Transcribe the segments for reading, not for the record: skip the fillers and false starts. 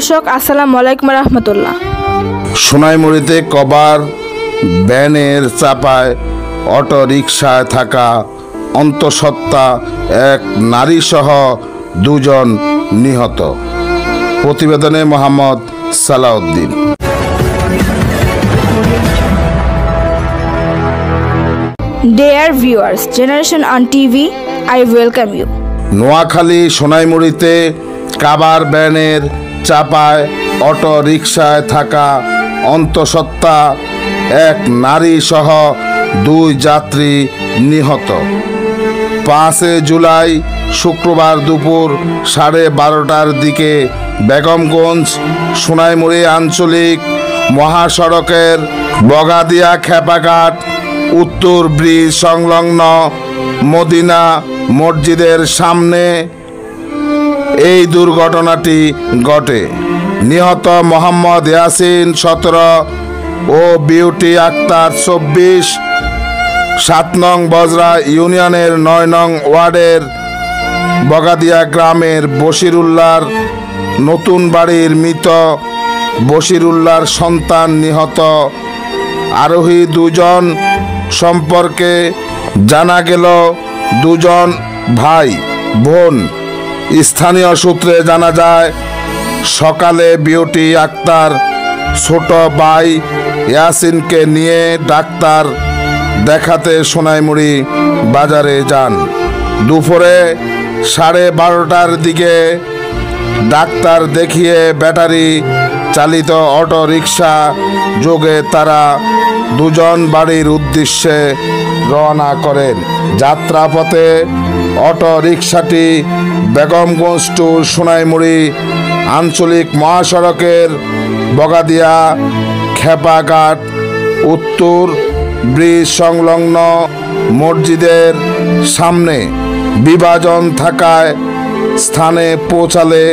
দর্শক আসসালামু আলাইকুম রহমতুল্লাহ। সোনাইমুড়িতে কভার ভ্যানের চাপায় অটো রিকশায় থাকা অন্তঃসত্ত্বা এক নারীসহ দুজন নিহত। প্রতিবেদনে Mohammad Salauddin. Dear viewers, Generation on TV, I welcome you. Noakhali সোনাইমুড়িতে কাভার ভ্যানের চাপায় অটো রিকশায় থাকা অন্তঃসত্ত্বা এক নারী সহ দুই যাত্রী নিহত। 5 জুলাই শুক্রবার দুপুর 12:30টার দিকে বেগমগঞ্জ সোনাইমুড়ি আঞ্চলিক মহাসড়কের বগাদিয়া খেপাঘাট উত্তর ব্রিজ সংলগ্ন মদিনা মসজিদের সামনে এই দুর্ঘটনাটি ঘটে। নিহত মোহাম্মদ ইয়াসিন 17 ও বিউটি আক্তার 24 7 নং বজরা ইউনিয়নের 9 নং ওয়ার্ডের বগাদিয়া গ্রামের বশিরুল্লাহর নতুন বাড়ির মৃত বশিরুল্লাহর সন্তান। নিহত আরোহী দুজন সম্পর্কে জানা গেল দুজন ভাই বোন। স্থানীয় সূত্রে জানা যায় সকালে বিউটি আক্তার ছোট ভাই ইয়াসিনকে নিয়ে ডাক্তার দেখাতে সোনাইমুড়ি বাজারে যান। দুপুরে 12:30টার দিকে ডাক্তার দেখিয়ে ব্যাটারি চালিত অটো রিকশা যোগে তারা দুজন বাড়ির উদ্দেশ্যে রওনা করেন। যাত্রাপথে অটো রিকশাটি বেগমগঞ্জ টু সোনাইমুড়ি আঞ্চলিক মহাসড়কের বগাদিয়া খেপাঘাট উত্তর ব্রিজ সংলগ্ন মসজিদের সামনে বিভাজন থাকায় স্থানে পৌঁছালে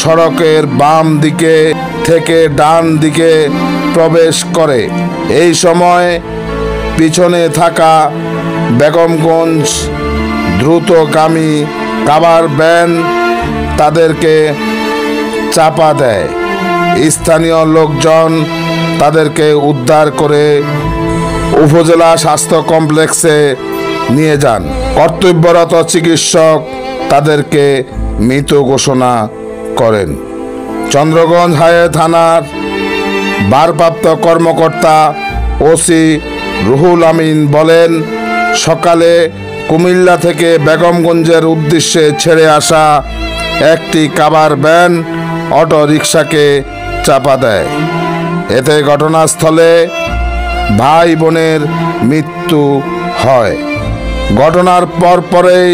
সড়কের বাম দিকে থেকে ডান দিকে প্রবেশ করে। এই সময় পিছনে থাকা বেগমগঞ্জ দ্রুতগামী কাভার ভ্যান তাদেরকে চাপা দেয়। স্থানীয় লোকজন তাদেরকে উদ্ধার করে উপজেলা স্বাস্থ্য কমপ্লেক্সে নিয়ে যান। কর্তব্যরত চিকিৎসক তাদেরকে মৃত ঘোষণা করেন। চন্দ্রগঞ্জ হাইওয়ে থানার ভারপ্রাপ্ত কর্মকর্তা ওসি রুহুল আমিন বলেন, সকালে কুমিল্লা থেকে বেগমগঞ্জের উদ্দেশ্যে ছেড়ে আসা একটি কাভার ভ্যান অটো রিকশাকে চাপা দেয়। এতে ঘটনাস্থলে ভাই বোনের মৃত্যু হয়। ঘটনার পরপরেই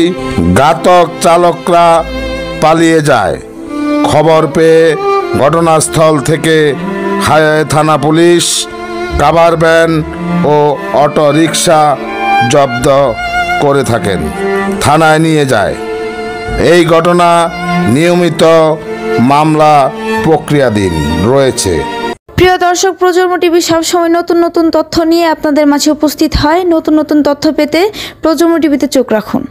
ঘাতক চালকরা পালিয়ে যায়। খবর পেয়ে ঘটনাস্থল থেকে হাইওয়ে থানা পুলিশ কাভার ভ্যান ও অটো রিকশা জব্দ করে থাকেন, থানায় নিয়ে যায়। এই ঘটনা নিয়মিত মামলা প্রক্রিয়াধীন রয়েছে। প্রিয় দর্শক, প্রজন্ম টিভি সবসময় নতুন নতুন তথ্য নিয়ে আপনাদের মাঝে উপস্থিত হয়। নতুন নতুন তথ্য পেতে প্রজন্ম টিভিতে চোখ রাখুন।